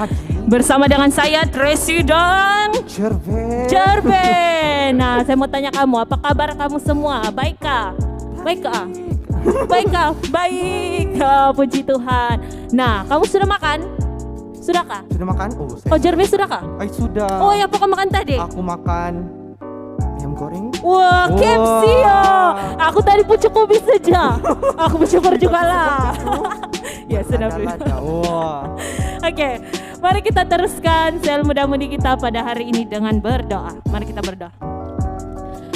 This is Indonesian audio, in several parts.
lagi bersama dengan saya Tracy dan Jerben. Nah, saya mau tanya kamu, apa kabar kamu semua? Baikkah? Baikkah? Baikkah? Baik. Puji Tuhan. Nah, kamu sudah makan? Sudahkah? Sudah makan? Oh, Jerben sudahkah? Sudah. Oh, ya, apa kamu makan tadi? Aku makan ayam goreng. Wah, KFC ya. Aku tadi pucuk ubi saja. Aku bersyukur juga lah. Ya, sudah. Oke, mari kita teruskan sel muda-mudi kita pada hari ini dengan berdoa. Mari kita berdoa.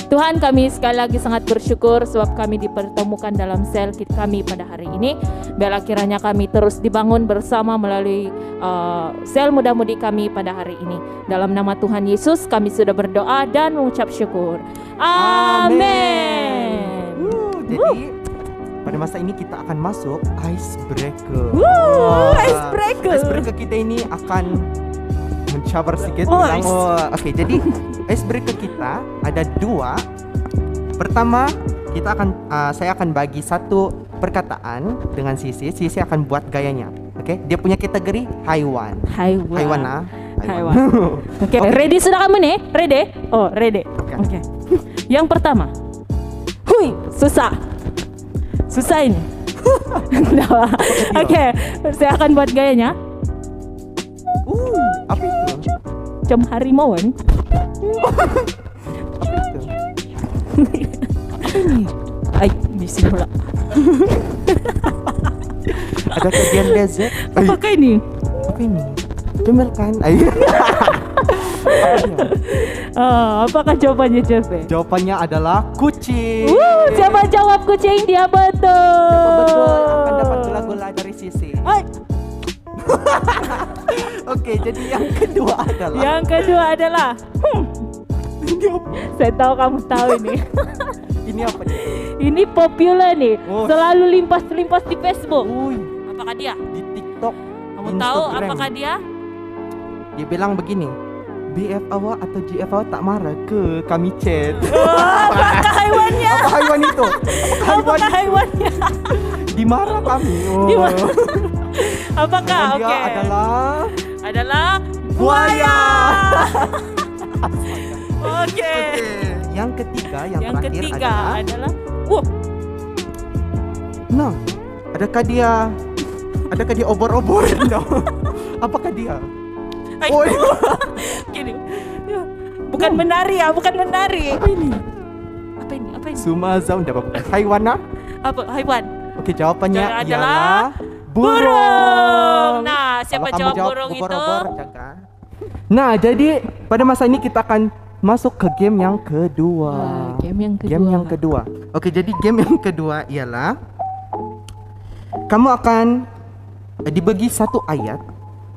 Tuhan, kami sekali lagi sangat bersyukur sebab kami dipertemukan dalam sel kami pada hari ini. Biarlah kiranya kami terus dibangun bersama melalui sel muda-mudi kami pada hari ini. Dalam nama Tuhan Yesus kami sudah berdoa dan mengucap syukur. Amin. Jadi pada masa ini kita akan masuk icebreaker. Icebreaker kita ini akan mencabar sedikit. Oke, jadi icebreaker kita ada 2. Pertama, saya akan bagi satu perkataan dengan Sisi akan buat gayanya. Oke, dia punya kategori haiwan. Haiwan. Oke, ready sudah kamu nih? Ready? Oh, ready. Oke. Yang pertama. Hui, susah ini. Oke, saya akan buat gayanya. Apa itu? Macam harimauan. Apa itu? Ay, di sini pula. Ada kejadian desert. Apakah ini? Apa ini? Jemel kan? Apakah jawabannya, Jerben? Jawabannya adalah kucing. Siapa jawab kucing? Dia betul. Siapa betul akan dapat gula-gula dari Sisi. Oke, jadi yang kedua adalah. Saya tahu kamu tahu ini. Ini apa nih? Ini populer nih. Selalu limpas di Facebook. Apakah dia? Di TikTok. Kamu tahu apakah dia? Dia bilang begini, BF awak atau GF awak tak marah ke kami chat. Apakah haiwannya? Apa haiwan itu? Apakah haiwannya? Dimarah kami. Apakah? Dia adalah buaya. Oke. Yang ketiga, yang terakhir adalah Nah, adakah dia obor-obor? Apakah dia? Gini. Bukan menari. Apa ini? Sumazau dapat haiwan. Apa haiwan? Oke, jawabannya adalah burung. Nah, siapa jawab burung itu? Nah, jadi pada masa ini kita akan masuk ke game yang kedua. Game yang kedua. Oke, jadi game yang kedua ialah kamu akan dibagi satu ayat.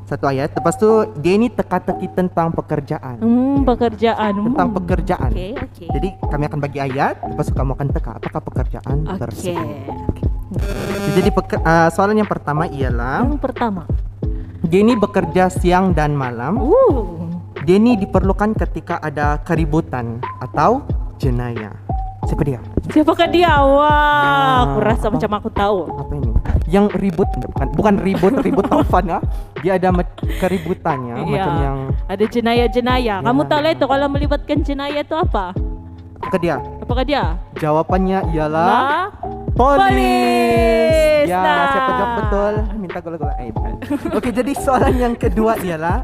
Lepas tu dia ini teka-teki tentang pekerjaan. Tentang pekerjaan. Okay. Jadi kami akan bagi ayat, lepas tu kamu akan teka apakah pekerjaan tersebut. Jadi soalan yang pertama ialah dia ini bekerja siang dan malam. Dia ini diperlukan ketika ada keributan atau jenayah. Siapakah dia? Wah, aku rasa macam aku tahu. Apa ini? Yang ribut, bukan ribut taufan ya. Dia ada keributannya, macam yang ada jenayah. Kamu tahu lah itu kalau melibatkan jenayah itu apa? Apakah dia? Jawabannya ialah polis. Ya, siapa jawab betul? Minta gula-gula. Oke, jadi soalan yang kedua ialah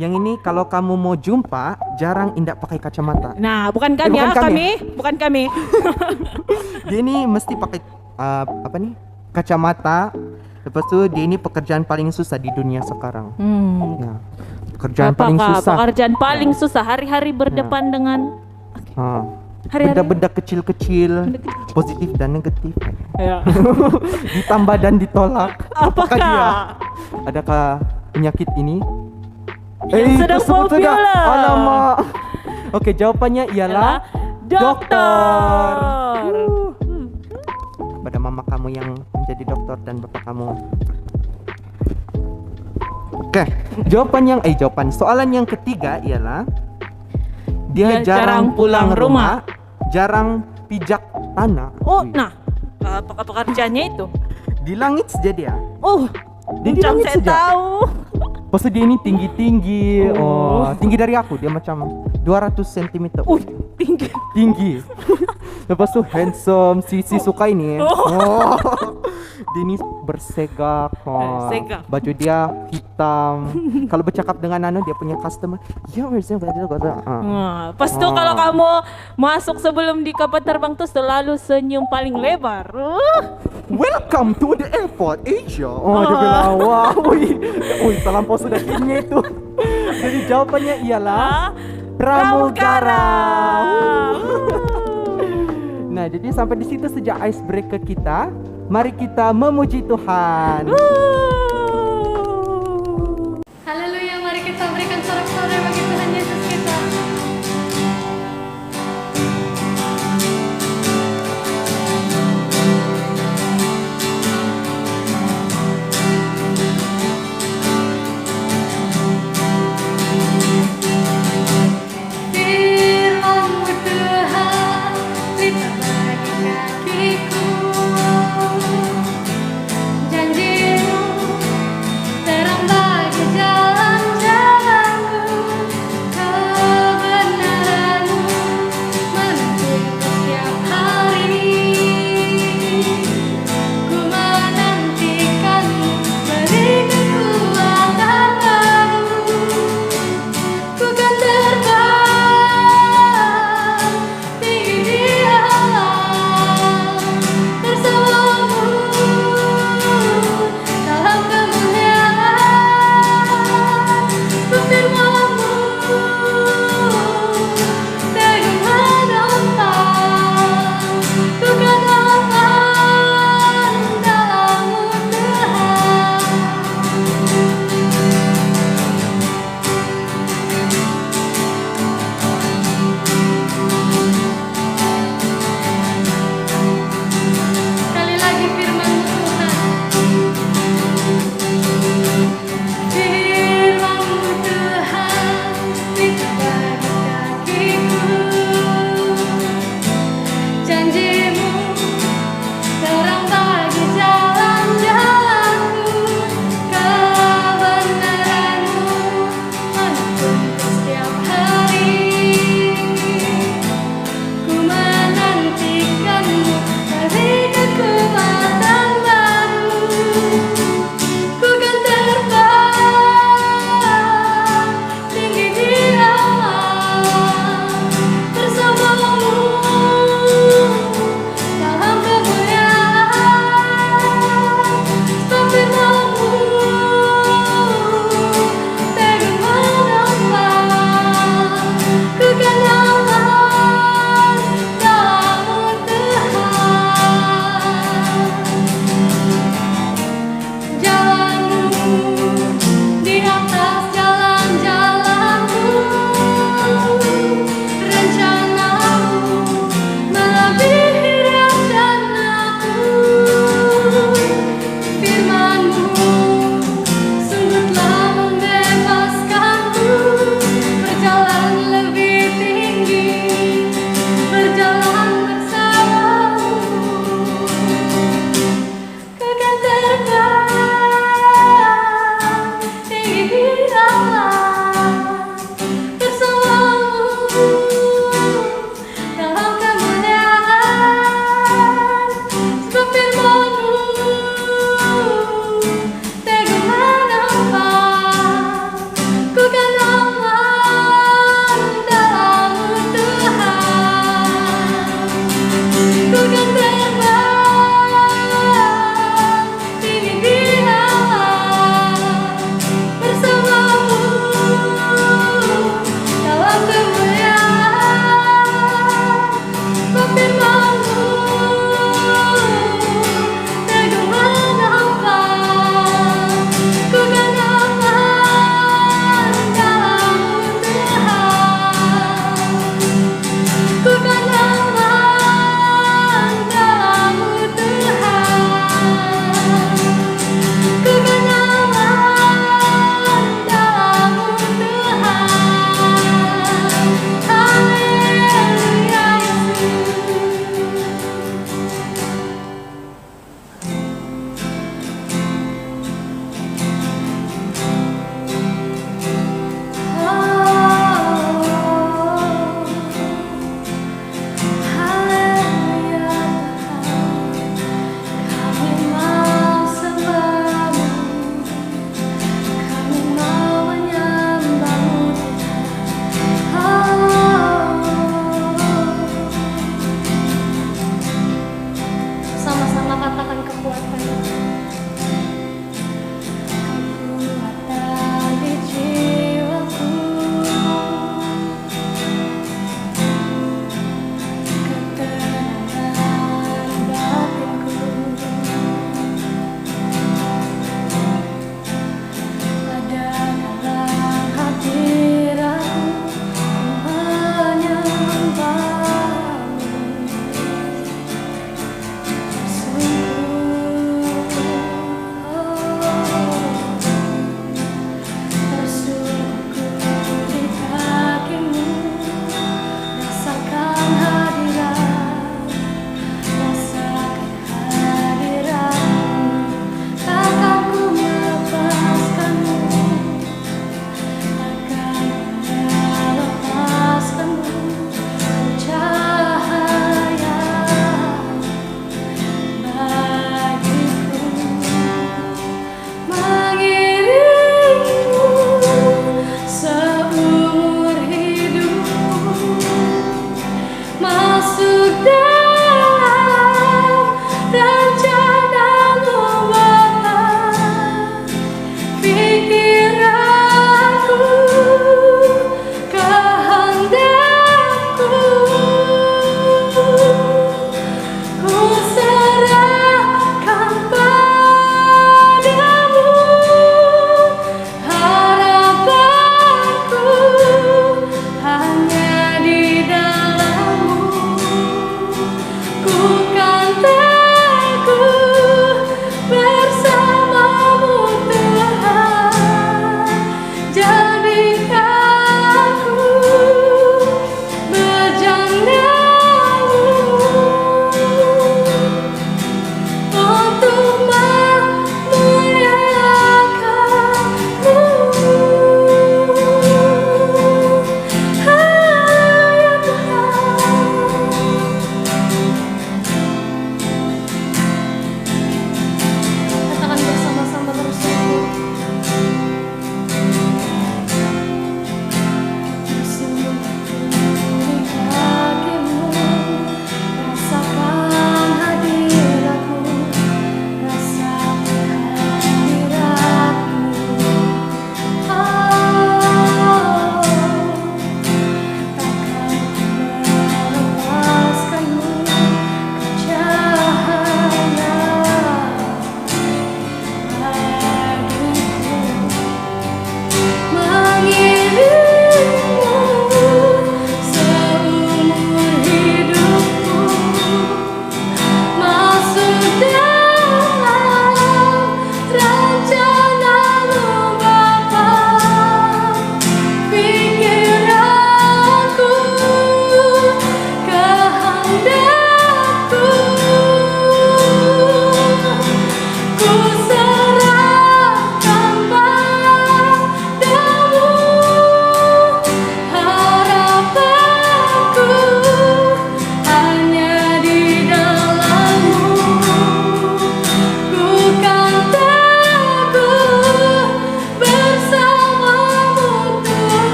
yang ini kalau kamu mau jumpa jarang indak pakai kacamata. Nah, bukan kami. Dia ini mesti pakai kacamata. Lepas tu dia ini pekerjaan paling susah di dunia sekarang. Ya. Pekerjaan paling susah. Hari-hari berdepan dengan benda-benda kecil-kecil, positif dan negatif. Ya. Ditambah dan ditolak. Apakah dia? Adakah penyakit ini? Sedang populer. Alamak. Oke, jawabannya ialah dokter. Pada mama kamu yang menjadi dokter dan bapak kamu. Oke, jawaban soalan yang ketiga ialah dia jarang pulang rumah, jarang pijak tanah. Apakah pekerjaannya itu? Di langit saja dia. Di langit saja. Tahu. Pas dia ini tinggi-tinggi. Oh, tinggi dari aku. Dia macam 200 cm. Tinggi. Tinggi. Lepas tu handsome. Si suka ini. Oh. Dia ini bersegak. Oh. Segak. Baju dia hitam. Kalau bercakap dengan dia punya customer. Ya, Pas tu kalau kamu masuk sebelum di kapal terbang tuh selalu senyum paling lebar. Welcome to the airport Asia. Oh, dia bilang, wah, wih, terlampau sudah kini itu. Jadi jawabannya ialah pramugara. Nah, jadi sampai di situ sejak icebreaker kita. Mari kita memuji Tuhan. Haleluya, mari kita berikan sorak-sorai bagi Tuhan Yesus kita. Firman-Mu Tuhan, pelita bagi kakiku. Janji-Mu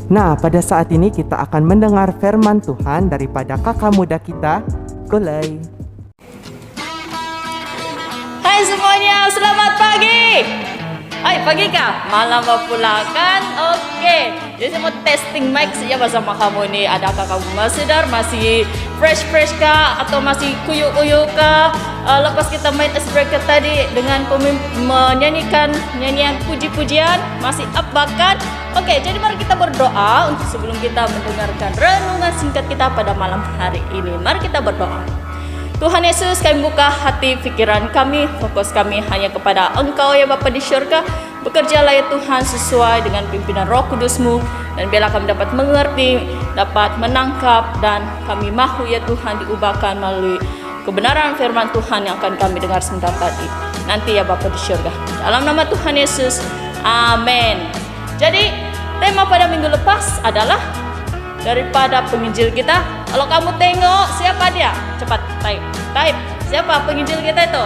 Nah, pada saat ini kita akan mendengar firman Tuhan daripada kakak muda kita, Golai. Hai semuanya, selamat pagi. Hai, pagi kah? Malam pula kan? Oke. Jadi saya mau testing mic saja bersama kamu nih. Adakah kamu masih masih fresh kah? Atau masih kuyuk kah? Lepas kita main icebreaker tadi dengan menyanyikan nyanyian puji-pujian, masih up bahkan? Oke, jadi mari kita berdoa untuk sebelum kita mendengarkan renungan singkat kita pada malam hari ini. Mari kita berdoa. Tuhan Yesus, kami buka hati pikiran kami, fokus kami hanya kepada Engkau ya Bapa di syurga. Bekerjalah ya Tuhan sesuai dengan pimpinan Roh Kudus-Mu, dan biarlah kami dapat mengerti, dapat menangkap, dan kami mahu ya Tuhan diubahkan melalui kebenaran firman Tuhan yang akan kami dengar sebentar tadi. Nanti ya Bapa di syurga. Dalam nama Tuhan Yesus, amin. Jadi tema pada minggu lepas adalah daripada penginjil kita. Kalau kamu tengok siapa dia, cepat type. Siapa penginjil kita itu?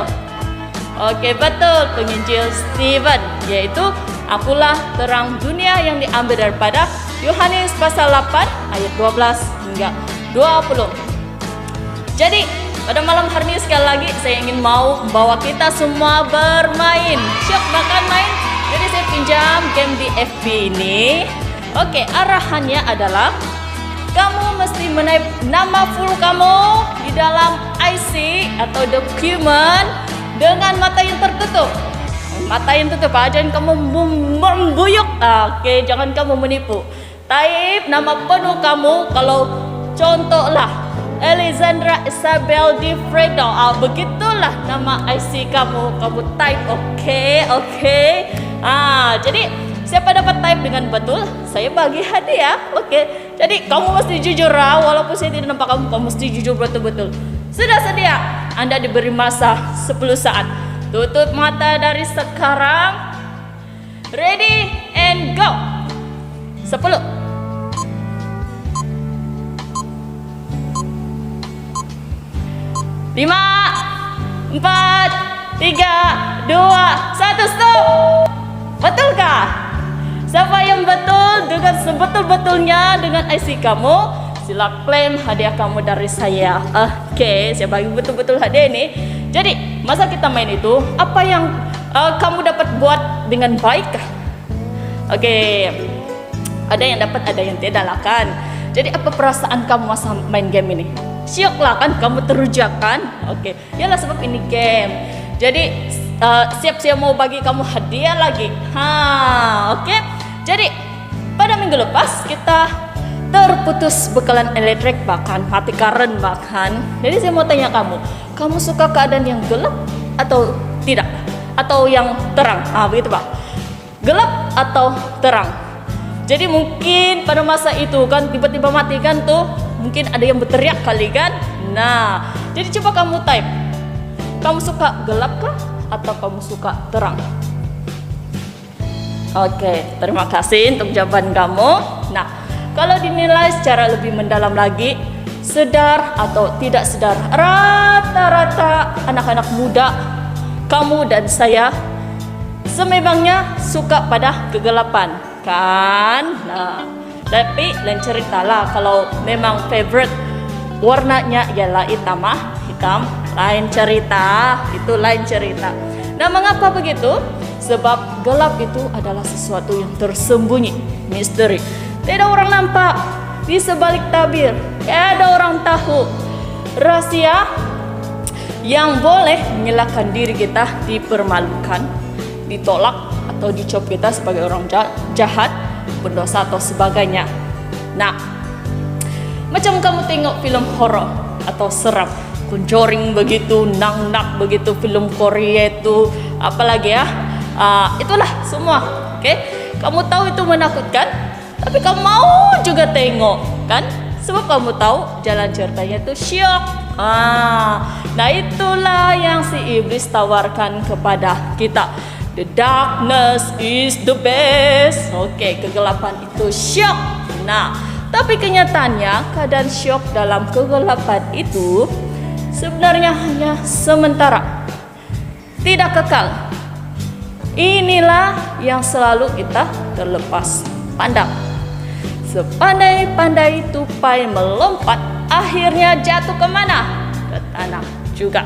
Oke, betul, penginjil Stephen, yaitu akulah terang dunia, yang diambil daripada Yohanes pasal 8 ayat 12 hingga 20. Jadi pada malam hari ini sekali lagi saya ingin mau membawa kita semua bermain. Syok makan main. Jadi saya pinjam game di FB ini. Oke, arahannya adalah kamu mesti menaip nama full kamu di dalam IC atau dokumen dengan mata yang tertutup. Mata yang tutup, jangan kamu membuyuk. Oke, jangan kamu menipu. Type nama penuh kamu. Kalau contohlah Alexandra Isabel Di Fredo, begitulah nama IC kamu. Kamu type, oke. Jadi siapa dapat type dengan betul, saya bagi hadiah. Oke. Jadi kamu mesti jujur, walaupun saya tidak nampak kamu mesti jujur betul-betul. Sudah sedia? Anda diberi masa 10 saat. Tutup mata dari sekarang. Ready and go. 10. 5, 4, 3, 2, 1, stop. Betulkah? Siapa yang betul dengan sebetul-betulnya dengan IC kamu, sila klaim hadiah kamu dari saya. Oke, saya bagi betul-betul hadiah ini. Jadi masa kita main itu, apa yang kamu dapat buat dengan baik? Oke, ada yang dapat, ada yang tidak lah kan. Jadi apa perasaan kamu masa main game ini? Syok lah kan, kamu terujak kan? Oke, yalah sebab ini game. Jadi siap-siap mau bagi kamu hadiah lagi. Oke. Jadi pada minggu lepas kita terputus bekalan elektrik, bahkan mati karen bahkan. Jadi saya mau tanya kamu suka keadaan yang gelap atau tidak? Atau yang terang? Begitu Pak. Gelap atau terang? Jadi mungkin pada masa itu kan tiba-tiba mati kan tuh, mungkin ada yang berteriak kali kan. Nah, jadi coba kamu type. Kamu suka gelap kah atau kamu suka terang? Oke, terima kasih untuk jawaban kamu. Nah, kalau dinilai secara lebih mendalam lagi, sedar atau tidak sedar, rata-rata anak-anak muda, kamu dan saya, sememangnya suka pada kegelapan, kan? Nah, tapi lain cerita lah kalau memang favorite warnanya ialah hitam, lain cerita, itu lain cerita. Nah, mengapa begitu? Sebab gelap itu adalah sesuatu yang tersembunyi, misteri. Tidak orang nampak, di sebalik tabir, ada orang tahu. Rahasia yang boleh menyalahkan diri kita dipermalukan, ditolak, atau dicop kita sebagai orang jahat, berdosa atau sebagainya. Nah, macam kamu tengok film horor atau seram, Conjuring begitu, Nang Nak begitu, film Korea itu, apalagi ya, itulah semua. Oke, kamu tahu itu menakutkan, tapi kamu mau juga tengok kan? Sebab kamu tahu jalan ceritanya itu syok. Nah itulah yang si iblis tawarkan kepada kita. The darkness is the best. Oke, kegelapan itu syok. Nah, tapi kenyataannya keadaan syok dalam kegelapan itu sebenarnya hanya sementara, tidak kekal. Inilah yang selalu kita terlepas pandang. Sepandai-pandai tupai melompat, akhirnya jatuh kemana? Ke tanah juga.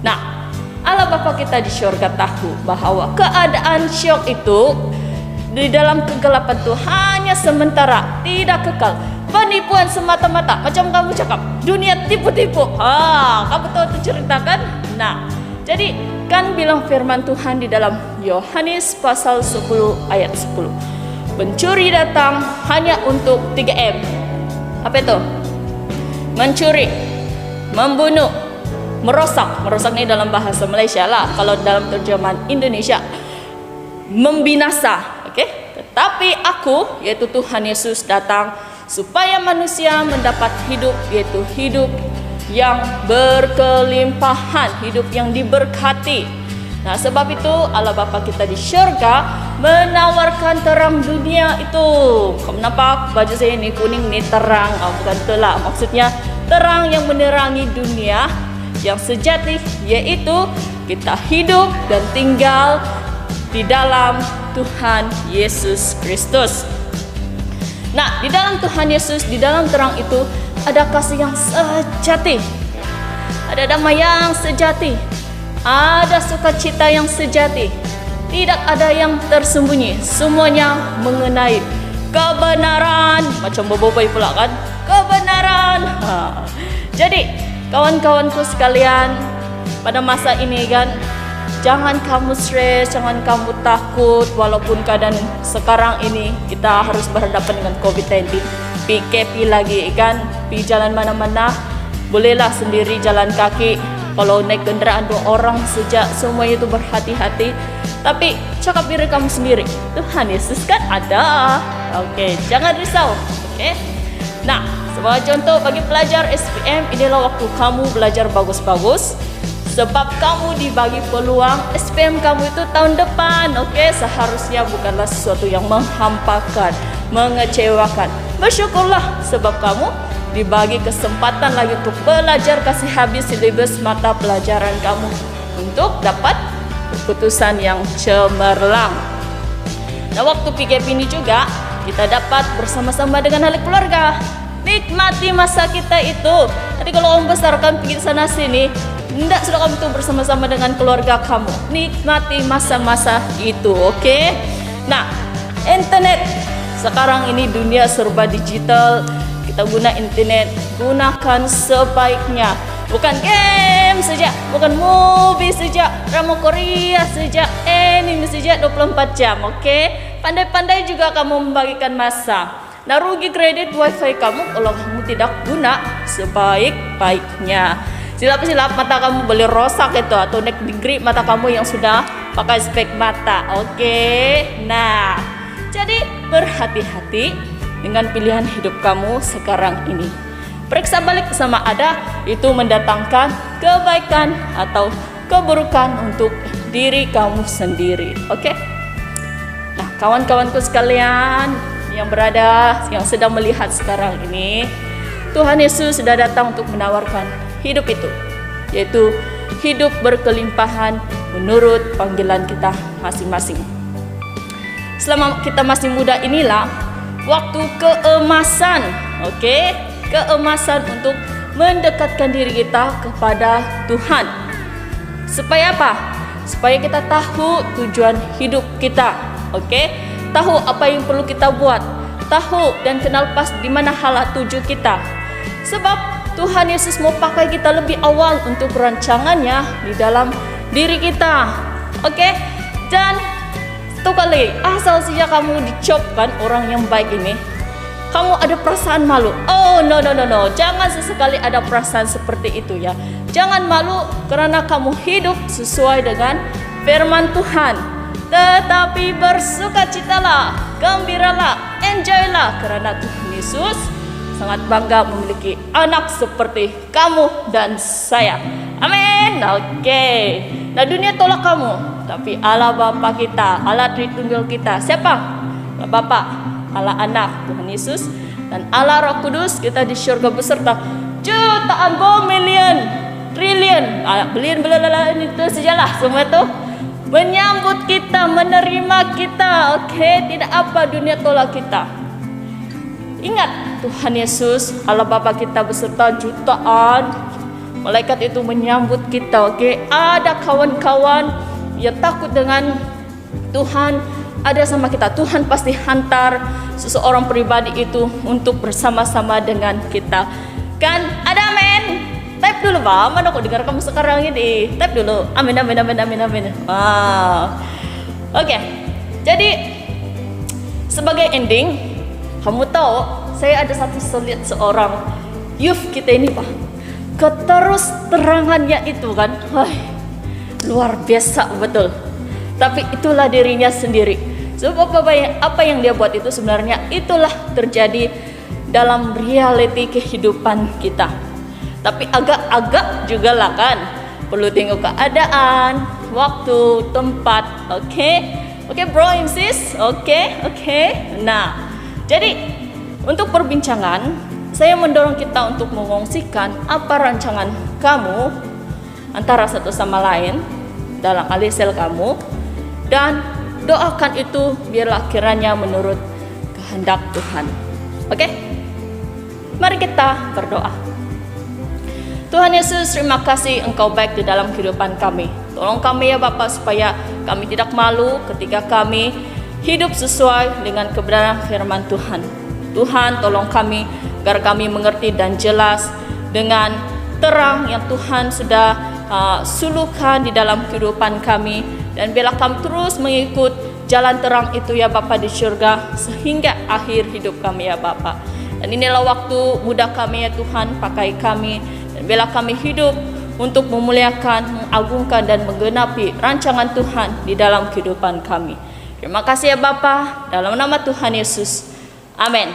Nah, Allah Bapa kita di surga tahu bahwa keadaan syok itu di dalam kegelapan itu hanya sementara, tidak kekal. Penipuan semata-mata, macam kamu cakap, dunia tipu-tipu. Kamu tahu itu cerita kan? Nah, jadi kan bilang firman Tuhan di dalam Yohanes pasal 10 ayat 10. Pencuri datang hanya untuk 3M. Apa itu? Mencuri, membunuh, merosak. Merosak ini dalam bahasa Malaysia lah. Kalau dalam terjemahan Indonesia, membinasa. Oke? Tetapi aku, yaitu Tuhan Yesus datang supaya manusia mendapat hidup, yaitu hidup yang berkelimpahan, hidup yang diberkati. Nah, sebab itu Allah Bapa kita di syurga menawarkan terang dunia itu. Kamu nampak baju saya ini kuning ini terang, bukan itulah maksudnya terang yang menerangi dunia yang sejati, yaitu kita hidup dan tinggal di dalam Tuhan Yesus Kristus. Nah, di dalam Tuhan Yesus, di dalam terang itu ada kasih yang sejati, ada damai yang sejati, ada sukacita yang sejati, tidak ada yang tersembunyi, semuanya mengenai kebenaran. Macam boboiboy pula kan, kebenaran. Jadi kawan-kawanku sekalian, pada masa ini kan, jangan kamu stres, jangan kamu takut. Walaupun keadaan sekarang ini kita harus berhadapan dengan COVID-19, PKP lagi kan, pergi jalan mana-mana bolehlah sendiri jalan kaki. Kalau naik kendaraan 2 orang sejak semuanya itu berhati-hati. Tapi cakap diri kamu sendiri, Tuhan Yesus kan ada. Oke, jangan risau. Oke. Nah, sebagai contoh bagi pelajar SPM, inilah waktu kamu belajar bagus-bagus. Sebab kamu dibagi peluang SPM kamu itu tahun depan. Oke, seharusnya bukanlah sesuatu yang menghampakan, mengecewakan. Bersyukurlah sebab kamu dibagi kesempatan lagi untuk belajar, kasih habis silibus mata pelajaran kamu untuk dapat keputusan yang cemerlang. Nah, waktu PKP ini juga kita dapat bersama-sama dengan ahli keluarga. Nikmati masa kita itu. Nanti kalau orang besar kan pergi sana sini, tidak sudah kamu tuh bersama-sama dengan keluarga kamu. Nikmati masa-masa itu, oke? Nah, internet sekarang ini dunia serba digital. Kita guna internet, gunakan sebaiknya. Bukan game saja, bukan movie saja, drama Korea saja, anime saja 24 jam, oke? Pandai-pandai juga kamu membagikan masa. Nah, rugi kredit wifi kamu kalau kamu tidak guna sebaik-baiknya. Silap-silap mata kamu boleh rosak itu, atau naik degree mata kamu yang sudah pakai spek mata. Oke. Nah, jadi berhati-hati dengan pilihan hidup kamu sekarang ini. Periksa balik sama ada itu mendatangkan kebaikan atau keburukan untuk diri kamu sendiri. Oke. Nah, kawan-kawanku sekalian yang berada, yang sedang melihat sekarang ini, Tuhan Yesus sudah datang untuk menawarkan hidup itu, yaitu hidup berkelimpahan menurut panggilan kita masing-masing. Selama kita masih muda inilah waktu keemasan, oke? Keemasan untuk mendekatkan diri kita kepada Tuhan. Supaya apa? Supaya kita tahu tujuan hidup kita, oke? Tahu apa yang perlu kita buat, tahu dan kenal pas di mana hala tuju kita. Sebab Tuhan Yesus mau pakai kita lebih awal untuk rancangannya di dalam diri kita. Oke? Dan satu kali, asal saja kamu dicopkan orang yang baik ini, kamu ada perasaan malu. Oh, no. Jangan sesekali ada perasaan seperti itu ya. Jangan malu karena kamu hidup sesuai dengan firman Tuhan. Tetapi bersukacitalah, gembiralah, enjoylah, karena Tuhan Yesus sangat bangga memiliki anak seperti kamu dan saya. Amin. Oke. Nah, dunia tolak kamu, tapi Allah Bapa kita, Allah Tritunggal kita, siapa? Allah Bapa, Allah Anak, Tuhan Yesus, dan Allah Roh Kudus, kita di surga beserta jutaan, milion, triliun, bilion, itu sajalah semua itu menyambut kita, menerima kita. Oke, tidak apa dunia tolak kita. Ingat Tuhan Yesus, Allah Bapa kita beserta jutaan malaikat itu menyambut kita. Oke, ada kawan-kawan yang takut dengan Tuhan, ada sama kita. Tuhan pasti hantar seseorang pribadi itu untuk bersama-sama dengan kita. Kan? Ada amin? Type dulu Pak, mana kok dengar kamu sekarang ini? Type dulu, amin, amin, amin, amin, amin. Wow. Oke, jadi sebagai ending, kamu tahu saya ada lihat seorang youth kita ini Pak, keterus terangannya itu kan, wah, luar biasa betul. Tapi itulah dirinya sendiri. Sebab apa yang dia buat itu sebenarnya itulah terjadi dalam reality kehidupan kita. Tapi agak-agak juga lah kan, perlu tengok keadaan, waktu, tempat. Oke bro and sis, oke. Nah, jadi untuk perbincangan, saya mendorong kita untuk mengongsikan apa rancangan kamu antara satu sama lain dalam alih sel kamu, dan doakan itu biarlah kiranya menurut kehendak Tuhan. Oke? Mari kita berdoa. Tuhan Yesus, terima kasih Engkau baik di dalam kehidupan kami. Tolong kami ya Bapa supaya kami tidak malu ketika kami hidup sesuai dengan kebenaran firman Tuhan. Tuhan, tolong kami agar kami mengerti dan jelas dengan terang yang Tuhan sudah suluhkan di dalam kehidupan kami, dan biarlah kami terus mengikut jalan terang itu ya Bapa di surga sehingga akhir hidup kami ya Bapa. Dan inilah waktu muda kami ya Tuhan, pakai kami dan biarlah kami hidup untuk memuliakan, mengagungkan dan menggenapi rancangan Tuhan di dalam kehidupan kami. Terima kasih ya Bapa, dalam nama Tuhan Yesus. Amin.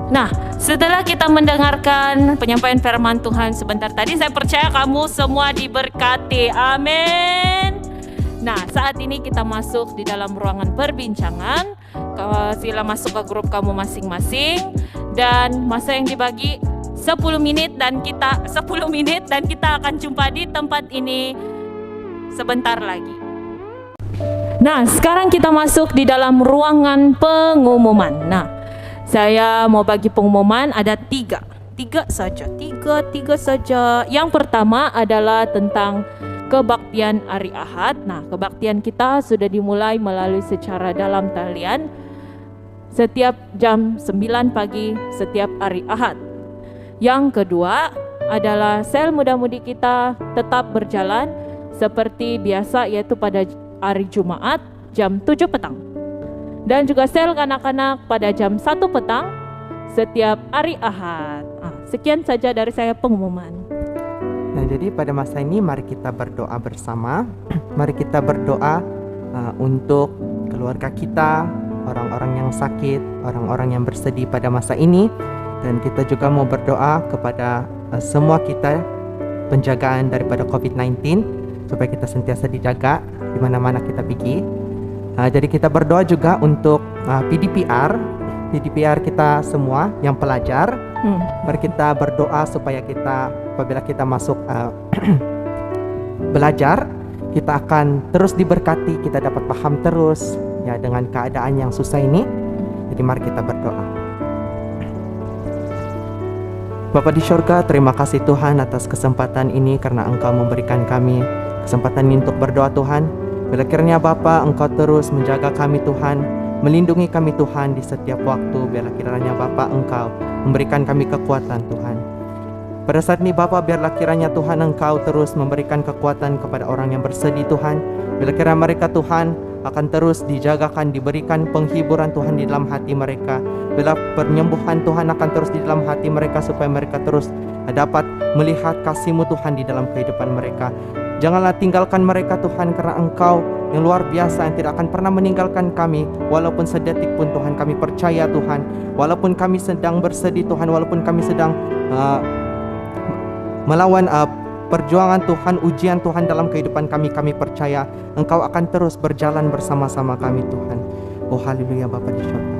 Nah, setelah kita mendengarkan penyampaian firman Tuhan sebentar tadi, saya percaya kamu semua diberkati. Amin. Nah, saat ini kita masuk di dalam ruangan perbincangan. Sila masuk ke grup kamu masing-masing, dan masa yang dibagi 10 menit dan kita akan jumpa di tempat ini sebentar lagi. Nah, sekarang kita masuk di dalam ruangan pengumuman. Nah, saya mau bagi pengumuman ada tiga saja. Yang pertama adalah tentang kebaktian hari Ahad. Nah, kebaktian kita sudah dimulai melalui secara dalam talian setiap jam 9 pagi setiap hari Ahad. Yang kedua adalah sel muda-mudi kita tetap berjalan seperti biasa, yaitu pada hari Jumat jam 7 petang. Dan juga sel kanak-kanak pada jam 1 petang setiap hari Ahad. Sekian saja dari saya pengumuman. Nah, jadi pada masa ini mari kita berdoa bersama. Mari kita berdoa untuk keluarga kita, orang-orang yang sakit, orang-orang yang bersedih pada masa ini. Dan kita juga mau berdoa kepada semua kita, penjagaan daripada COVID-19, supaya kita sentiasa dijaga di mana-mana kita pergi. Jadi kita berdoa juga untuk PDPR kita semua yang pelajar. Mari kita berdoa supaya kita apabila kita masuk belajar, kita akan terus diberkati, kita dapat paham terus ya dengan keadaan yang susah ini. Jadi mari kita berdoa. Bapa di surga, terima kasih Tuhan atas kesempatan ini karena Engkau memberikan kami kesempatan ini untuk berdoa Tuhan. Bila kiranya Bapa Engkau terus menjaga kami Tuhan, melindungi kami Tuhan di setiap waktu. Bila kiranya Bapa Engkau memberikan kami kekuatan Tuhan. Pada saat ini Bapa, biarlah kiranya Tuhan Engkau terus memberikan kekuatan kepada orang yang bersedih Tuhan. Bila kiranya mereka Tuhan akan terus dijagakan, diberikan penghiburan Tuhan di dalam hati mereka. Bila penyembuhan Tuhan akan terus di dalam hati mereka, supaya mereka terus dapat melihat kasih-Mu Tuhan di dalam kehidupan mereka. Janganlah tinggalkan mereka Tuhan, karena Engkau yang luar biasa yang tidak akan pernah meninggalkan kami. Walaupun sedetik pun Tuhan, kami percaya Tuhan, walaupun kami sedang bersedih Tuhan, walaupun kami sedang melawan perjuangan Tuhan, ujian Tuhan dalam kehidupan kami, kami percaya Engkau akan terus berjalan bersama-sama kami Tuhan. Oh haleluya Bapa di surga.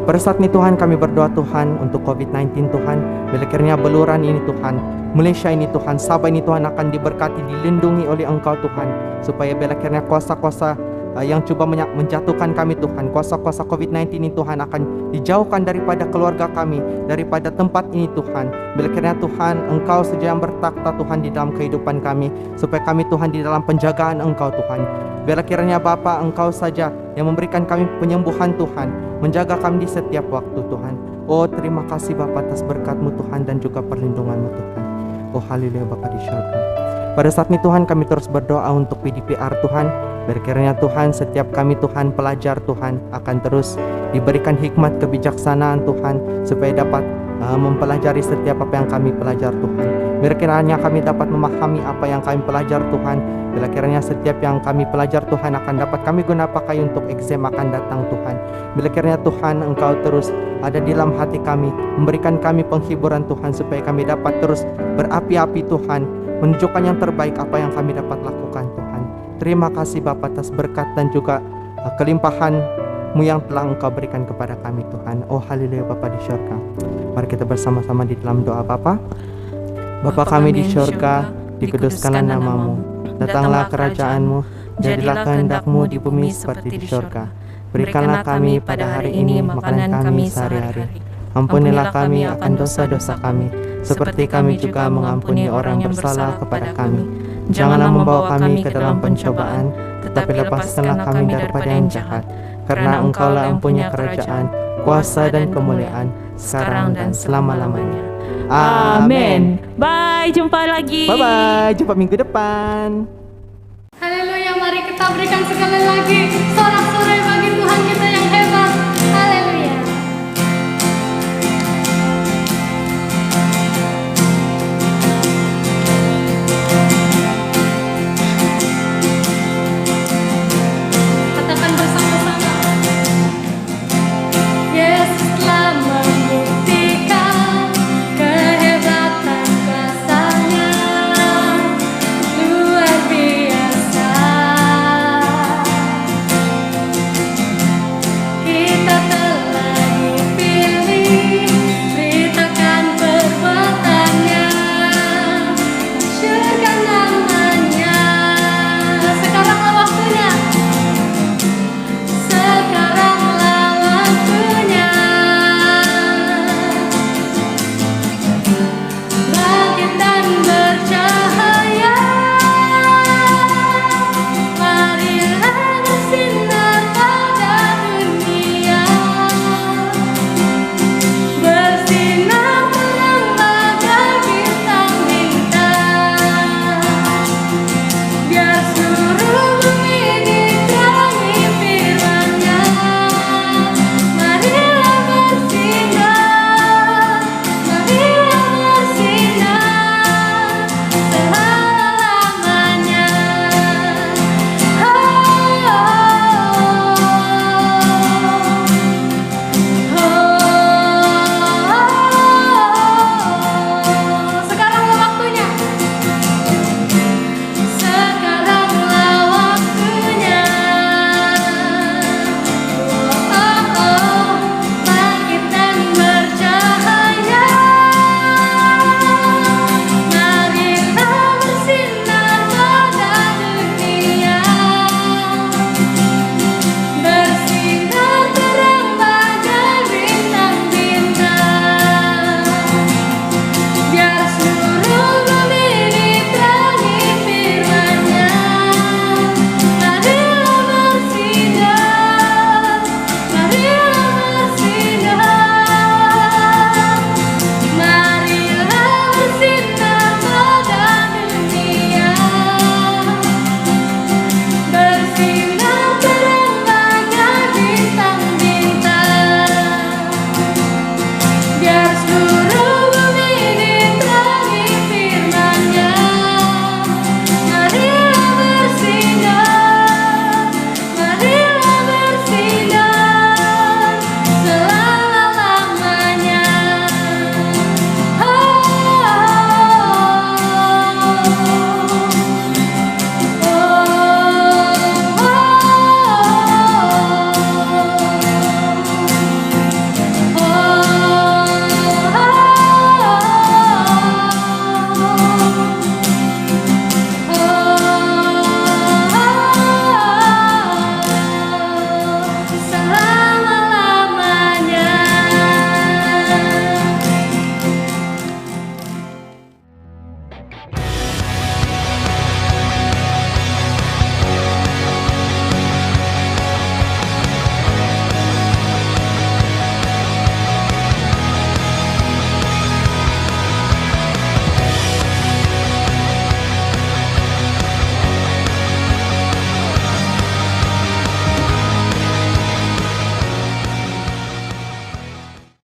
Pada saat ini Tuhan, kami berdoa Tuhan untuk COVID-19 Tuhan. Bila kiranya beluran ini Tuhan, Malaysia ini Tuhan, Sabah ini Tuhan akan diberkati, dilindungi oleh Engkau Tuhan. Supaya bila kiranya kuasa-kuasa yang coba menjatuhkan kami Tuhan. Kuasa-kuasa COVID-19 ini Tuhan akan dijauhkan daripada keluarga kami, daripada tempat ini Tuhan. Bila kiranya Tuhan Engkau saja yang bertakhta Tuhan di dalam kehidupan kami, supaya kami Tuhan di dalam penjagaan Engkau Tuhan. Bila kiranya Bapa Engkau saja yang memberikan kami penyembuhan Tuhan, menjaga kami di setiap waktu Tuhan. Oh terima kasih Bapa atas berkat-Mu Tuhan dan juga perlindungan-Mu Tuhan. Oh haleluya Bapa di syurga. Pada saat ini Tuhan kami terus berdoa untuk PDPR Tuhan. Berkiranya Tuhan setiap kami Tuhan pelajar Tuhan akan terus diberikan hikmat kebijaksanaan Tuhan, supaya dapat mempelajari setiap apa yang kami pelajar Tuhan. Berkiranya kami dapat memahami apa yang kami pelajar Tuhan. Bila kiranya setiap yang kami pelajar Tuhan akan dapat kami guna pakai untuk exam akan datang Tuhan. Bila kiranya Tuhan Engkau terus ada di dalam hati kami, memberikan kami penghiburan Tuhan, supaya kami dapat terus berapi-api Tuhan, menunjukkan yang terbaik apa yang kami dapat lakukan Tuhan. Terima kasih Bapa atas berkat dan juga kelimpahan-Mu yang telah Engkau berikan kepada kami Tuhan. Oh haleluya Bapa di syurga. Mari kita bersama-sama di dalam doa Bapa. Bapa kami di syurga, dikuduskanlah nama-Mu. Datanglah kerajaan-Mu, jadilah kehendak-Mu di bumi seperti di syurga. Berikanlah kami pada hari ini makanan kami sehari-hari. Ampunilah kami akan dosa-dosa kami, seperti kami juga mengampuni orang yang bersalah kepada kami. Janganlah membawa kami ke dalam pencobaan, tetapi lepaskanlah kami daripada yang jahat. Karena Engkaulah yang punya kerajaan, kuasa dan kemuliaan, sekarang dan selama-lamanya. Amin. Bye, jumpa lagi. Bye-bye, jumpa minggu depan. Haleluya, mari kita berikan sekali lagi sorak-sorai bagi Tuhan kita yang